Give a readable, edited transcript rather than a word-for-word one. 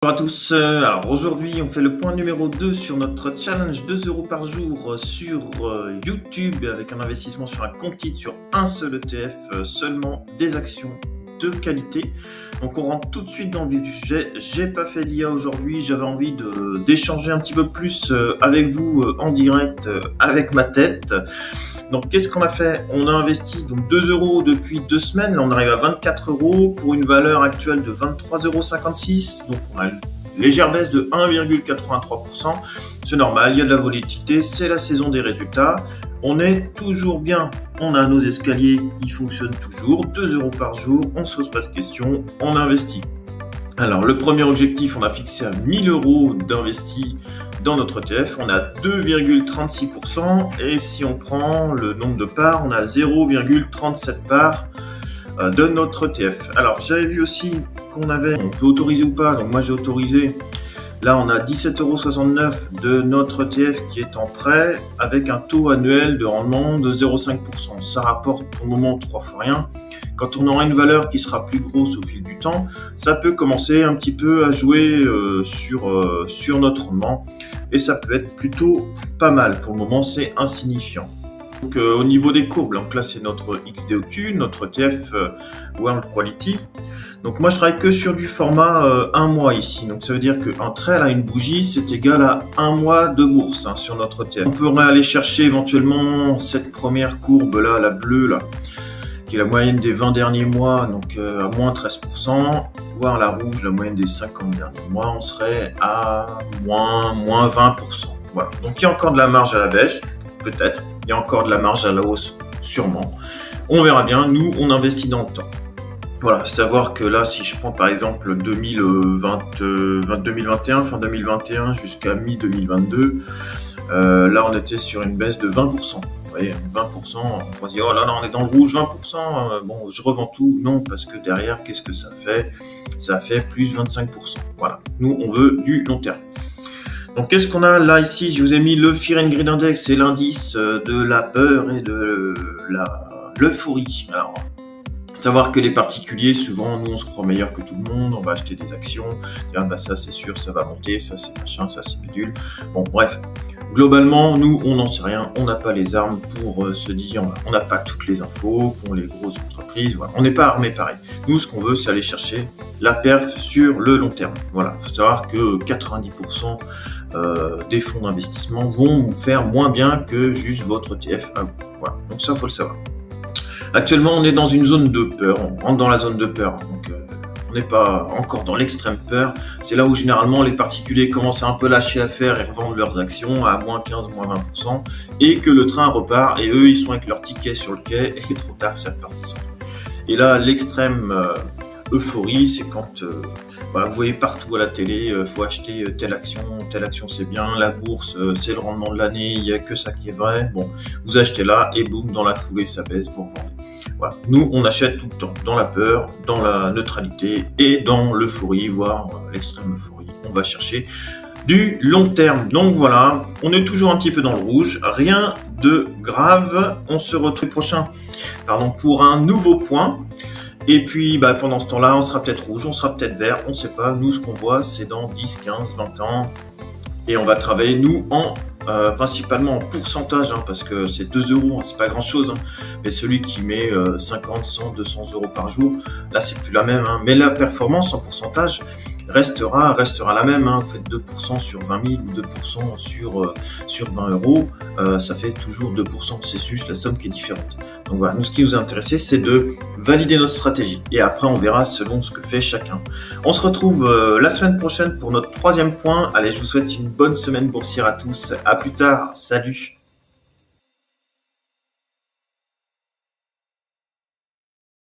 Bonjour à tous, alors aujourd'hui on fait le point numéro 2 sur notre challenge 2 € par jour sur YouTube avec un investissement sur un compte titre sur un seul ETF, seulement des actions de qualité. Donc on rentre tout de suite dans le vif du sujet. J'ai pas fait d'IA aujourd'hui, j'avais envie d'échanger un petit peu plus avec vous en direct avec ma tête. Donc qu'est-ce qu'on a fait? On a investi donc 2 € depuis 2 semaines, là on arrive à 24 € pour une valeur actuelle de 23,56 €. Donc on a une légère baisse de 1,83%. C'est normal, il y a de la volatilité, c'est la saison des résultats. On est toujours bien, on a nos escaliers qui fonctionnent toujours, 2 € par jour, on se pose pas de questions, on investit. Alors le premier objectif, on a fixé à 1000 € d'investis dans notre ETF, on a 2,36% et si on prend le nombre de parts, on a 0,37 parts de notre ETF. Alors j'avais vu aussi on peut autoriser ou pas, donc moi j'ai autorisé. Là on a 17,69 € de notre ETF qui est en prêt avec un taux annuel de rendement de 0,5%. Ça rapporte pour le moment 3 fois rien. Quand on aura une valeur qui sera plus grosse au fil du temps, ça peut commencer un petit peu à jouer sur notre rendement et ça peut être plutôt pas mal. Pour le moment, c'est insignifiant. Donc, au niveau des courbes, donc là c'est notre XDOQ, notre ETF World Quality. Donc moi je travaille que sur du format 1 mois ici. Donc ça veut dire qu'un trail à une bougie c'est égal à 1 mois de bourse sur notre ETF. On pourrait aller chercher éventuellement cette première courbe là, la bleue là, qui est la moyenne des 20 derniers mois, donc à moins 13%, voire la rouge, la moyenne des 50 derniers mois, on serait à moins 20%. Voilà. Donc il y a encore de la marge à la baisse, peut-être, il y a encore de la marge à la hausse, sûrement. On verra bien, nous on investit dans le temps. Voilà, savoir que là, si je prends par exemple 2021, fin 2021 jusqu'à mi-2022, là on était sur une baisse de 20%. Vous voyez, 20%, on va se dire, oh là là, on est dans le rouge, 20%, bon, je revends tout. Non, parce que derrière, qu'est-ce que ça fait? Ça fait plus 25%. Voilà, nous, on veut du long terme. Donc, qu'est-ce qu'on a là, ici? Je vous ai mis le Fear and Greed Index, c'est l'indice de la peur et de l'euphorie. Alors, savoir que les particuliers, souvent, nous, on se croit meilleur que tout le monde, on va acheter des actions, dire, bah, ça, c'est sûr, ça va monter, ça, c'est machin, ça, c'est bidule. Bon, bref. Globalement, nous, on n'en sait rien, on n'a pas les armes pour se dire, on n'a pas toutes les infos, qu'ont les grosses entreprises, voilà. On n'est pas armé pareil. Nous, ce qu'on veut, c'est aller chercher la perf sur le long terme. Voilà, il faut savoir que 90% des fonds d'investissement vont faire moins bien que juste votre ETF à vous. Voilà, donc ça, il faut le savoir. Actuellement, on est dans une zone de peur, on rentre dans la zone de peur, donc on n'est pas encore dans l'extrême peur. C'est là où généralement les particuliers commencent à un peu lâcher l'affaire et revendent leurs actions à moins 15, moins 20%, et que le train repart, et eux, ils sont avec leur ticket sur le quai, et trop tard, c'est reparti. Et là, l'extrême euphorie, c'est quand voilà, vous voyez partout à la télé, faut acheter telle action c'est bien, la bourse, c'est le rendement de l'année, il n'y a que ça qui est vrai. Bon, vous achetez là, et boum, dans la foulée, ça baisse, vous revendez. Voilà. Nous, on achète tout le temps, dans la peur, dans la neutralité et dans l'euphorie, voire l'extrême euphorie. On va chercher du long terme. Donc voilà, on est toujours un petit peu dans le rouge, rien de grave. On se retrouve prochain pour un nouveau point. Et puis pendant ce temps-là, on sera peut-être rouge, on sera peut-être vert, on ne sait pas. Nous, ce qu'on voit, c'est dans 10, 15, 20 ans. Et on va travailler, nous, principalement en pourcentage, parce que c'est 2 €, c'est pas grand chose, mais celui qui met 50, 100, 200 € par jour, là c'est plus la même, mais la performance en pourcentage restera la même, vous faites 2% sur 20 000 ou 2% sur 20 €, ça fait toujours 2%, c'est juste la somme qui est différente. Donc voilà, nous ce qui nous a intéressé, c'est de valider notre stratégie, et après on verra selon ce que fait chacun. On se retrouve la semaine prochaine pour notre 3e point. Allez, je vous souhaite une bonne semaine boursière à tous, à plus tard, salut!